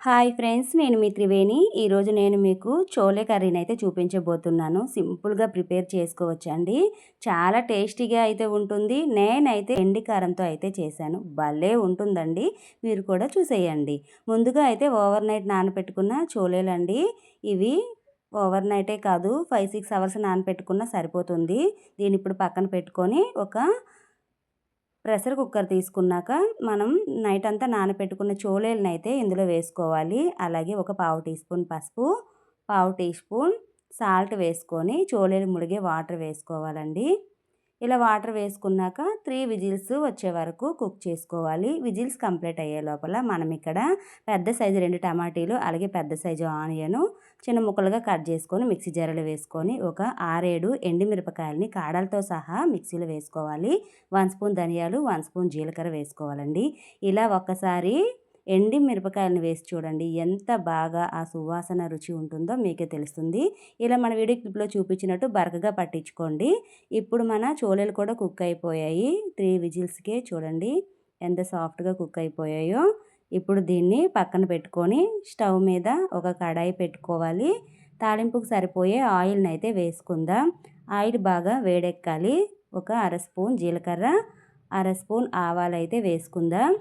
Hi friends, నేను మీ త్రివేణి. ఈరోజు నేను మీకు చోలే కర్రీని అయితే చూపించబోతున్నాను. సింపుల్గా ప్రిపేర్ చేసుకోవచ్చండి. చాలా టేస్టీగా అయితే ఉంటుంది. నేనైతే ఎండి కారంతో అయితే చేశాను. భలే ఉంటుందండి. మీరు కూడా చూసేయండి. ముందుగా అయితే ఓవర్ నైట్ నానబెట్టుకున్న చోలేలండి. ఇవి ఓవర్ నైటే కాదు, 5-6 అవర్స్ నానబెట్టుకున్నా సరిపోతుంది. దీన్ని ఇప్పుడు పక్కన పెట్టుకొని ఒక ప్రెషర్ కుక్కర్ తీసుకున్నాక మనం నైట్ అంతా నానబెట్టుకున్న చోలేలను అయితే ఇందులో వేసుకోవాలి. అలాగే ఒక పావు టీ స్పూన్ పసుపు, పావు టీ స్పూన్ సాల్ట్ వేసుకొని చోలేలు మునిగే వాటర్ వేసుకోవాలండి. ఇలా వాటర్ వేసుకున్నాక 3 విజిల్స్ వచ్చే వరకు కుక్ చేసుకోవాలి. విజిల్స్ కంప్లీట్ అయ్యే లోపల మనం ఇక్కడ పెద్ద సైజు 2 టమాటీలు, అలాగే పెద్ద సైజు ఆనియను చిన్న ముక్కలుగా కట్ చేసుకొని మిక్సీ జార్లో వేసుకొని ఒక 6-7 ఎండుమిరపకాయలని కాడలతో సహా మిక్సీలో వేసుకోవాలి. 1 స్పూన్ ధనియాలు, 1 స్పూన్ జీలకర్ర వేసుకోవాలండి. ఇలా ఒక్కసారి ఎండి మిరపకాయలను వేసి చూడండి, ఎంత బాగా ఆ సువాసన రుచి ఉంటుందో మీకే తెలుస్తుంది. ఇలా మన వీడియో క్లిప్లో చూపించినట్టు బరకగా పట్టించుకోండి. ఇప్పుడు మన చోలేలు కూడా కుక్ అయిపోయాయి. 3 విజిల్స్కే చూడండి ఎంత సాఫ్ట్గా కుక్ అయిపోయాయో. ఇప్పుడు దీన్ని పక్కన పెట్టుకొని స్టవ్ మీద ఒక కడాయి పెట్టుకోవాలి. తాలింపుకు సరిపోయే ఆయిల్ని అయితే వేసుకుందాం. ఆయిల్ బాగా వేడెక్కాలి. ఒక 1/2 స్పూన్ జీలకర్ర, 1/2 స్పూన్ ఆవాలు అయితే వేసుకుందాం.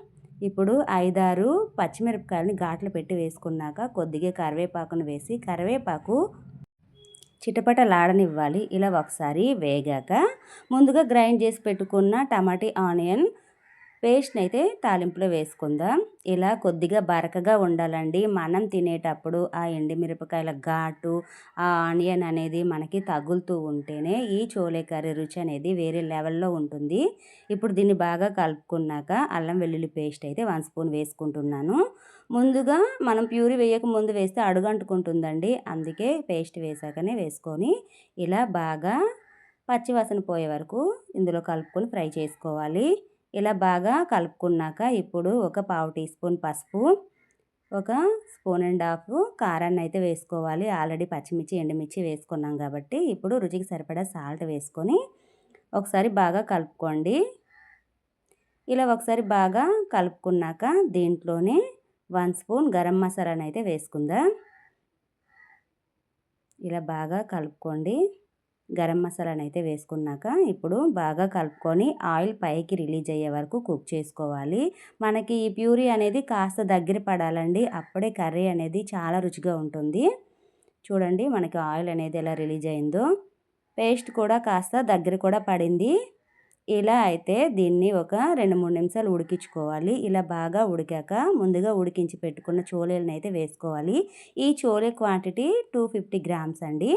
ఇప్పుడు 5-6 పచ్చిమిరపకాయలని ఘాట్లు పెట్టి వేసుకున్నాక కొద్దిగా కరివేపాకును వేసి కరివేపాకు చిటపటలాడనివ్వాలి. ఇలా ఒకసారి వేగాక ముందుగా గ్రైండ్ చేసి పెట్టుకున్న టమాటీ ఆనియన్ పేస్ట్ని అయితే తాలింపులో వేసుకుందాం. ఇలా కొద్దిగా బరకగా ఉండాలండి. మనం తినేటప్పుడు ఆ ఎండుమిరపకాయల ఘాటు, ఆ ఆనియన్ అనేది మనకి తగులుతూ ఉంటేనే ఈ చోలే కర్రీ రుచి అనేది వేరే లెవెల్లో ఉంటుంది. ఇప్పుడు దీన్ని బాగా కలుపుకున్నాక అల్లం వెల్లుల్లి పేస్ట్ అయితే 1 స్పూన్ వేసుకుంటున్నాను. ముందుగా మనం ప్యూరీ వేయక ముందు వేస్తే అడుగంటుకుంటుందండి. అందుకే పేస్ట్ వేసాకనే వేసుకొని ఇలా బాగా పచ్చివాసన పోయే వరకు ఇందులో కలుపుకొని ఫ్రై చేసుకోవాలి. ఇలా బాగా కలుపుకున్నాక ఇప్పుడు ఒక పావు టీ స్పూన్ పసుపు, ఒక 1.5 స్పూన్ కారాన్ని అయితే వేసుకోవాలి. ఆల్రెడీ పచ్చిమిర్చి ఎండుమిర్చి వేసుకున్నాం కాబట్టి ఇప్పుడు రుచికి సరిపడా సాల్ట్ వేసుకొని ఒకసారి బాగా కలుపుకోండి. ఇలా ఒకసారి బాగా కలుపుకున్నాక దీంట్లోనే 1 స్పూన్ గరం మసాలాని అయితే వేసుకుందాం. ఇలా బాగా కలుపుకోండి. గరం మసాలాని అయితే వేసుకున్నాక ఇప్పుడు బాగా కలుపుకొని ఆయిల్ పైకి రిలీజ్ అయ్యే వరకు కుక్ చేసుకోవాలి. మనకి ఈ ప్యూరీ అనేది కాస్త దగ్గర పడాలండి. అప్పుడే కర్రీ అనేది చాలా రుచిగా ఉంటుంది. చూడండి మనకి ఆయిల్ అనేది ఎలా రిలీజ్ అయిందో. పేస్ట్ కూడా కాస్త దగ్గర కూడా పడింది. ఇలా అయితే దీన్ని ఒక 2-3 నిమిషాలు ఉడికించుకోవాలి. ఇలా బాగా ఉడికాక ముందుగా ఉడికించి పెట్టుకున్న చోలేలను అయితే వేసుకోవాలి. ఈ చోలే క్వాంటిటీ 250 గ్రామ్స్ అండి.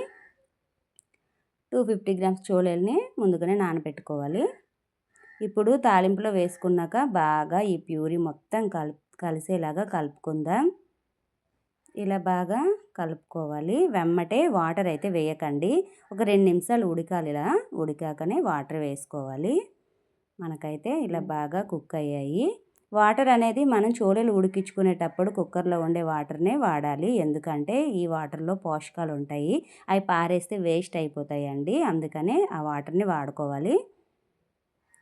250 గ్రామ్స్ చోలేల్ని ముందుగానే నానబెట్టుకోవాలి. ఇప్పుడు తాలింపులో వేసుకున్నాక బాగా ఈ ప్యూరీ మొత్తం కలిసేలాగా కలుపుకుందాం. ఇలా బాగా కలుపుకోవాలి. వెమ్మటే వాటర్ అయితే వేయకండి. ఒక 2 నిమిషాలు ఉడకాలి. ఇలా ఉడికాకనే వాటర్ వేసుకోవాలి. మనకైతే ఇలా బాగా కుక్ అయ్యాయి. వాటర్ అనేది మనం చోలేలు ఉడికించుకునేటప్పుడు కుక్కర్లో ఉండే వాటర్నే వాడాలి. ఎందుకంటే ఈ వాటర్లో పోషకాలు ఉంటాయి. అవి పారేస్తే వేస్ట్ అయిపోతాయండి. అందుకనే ఆ వాటర్ని వాడుకోవాలి.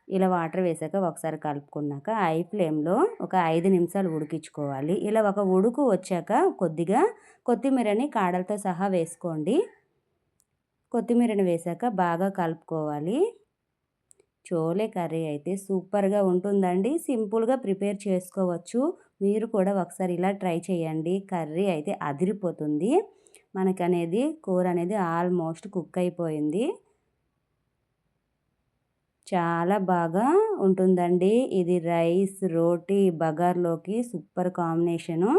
ఇలా వాటర్ వేసాక ఒకసారి కలుపుకున్నాక హై ఫ్లేమ్లో ఒక 5 నిమిషాలు ఉడికించుకోవాలి. ఇలా ఒక ఉడుకు వచ్చాక కొద్దిగా కొత్తిమీరని కాడలతో సహా వేసుకోండి. కొత్తిమీరని వేసాక బాగా కలుపుకోవాలి. చోలే కర్రీ అయితే సూపర్గా ఉంటుందండి. సింపుల్గా ప్రిపేర్ చేసుకోవచ్చు. మీరు కూడా ఒకసారి ఇలా ట్రై చేయండి. కర్రీ అయితే అదిరిపోతుంది. మనకనేది కూర అనేది ఆల్మోస్ట్ కుక్ అయిపోయింది. చాలా బాగా ఉంటుందండి. ఇది రైస్, రోటీ, బగార్లోకి సూపర్ కాంబినేషను.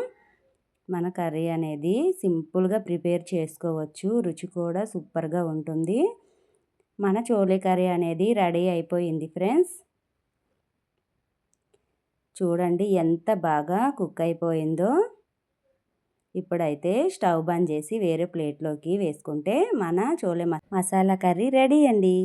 మన కర్రీ అనేది సింపుల్గా ప్రిపేర్ చేసుకోవచ్చు. రుచి కూడా సూపర్గా ఉంటుంది. మన చోలే కర్రీ అనేది రెడీ అయిపోయింది ఫ్రెండ్స్. చూడండి ఎంత బాగా కుక్ అయిపోయిందో. ఇప్పుడైతే స్టవ్ బంద్ చేసి వేరే ప్లేట్లోకి వేసుకుంటే మన చోలే మసాలా కర్రీ రెడీ అండి.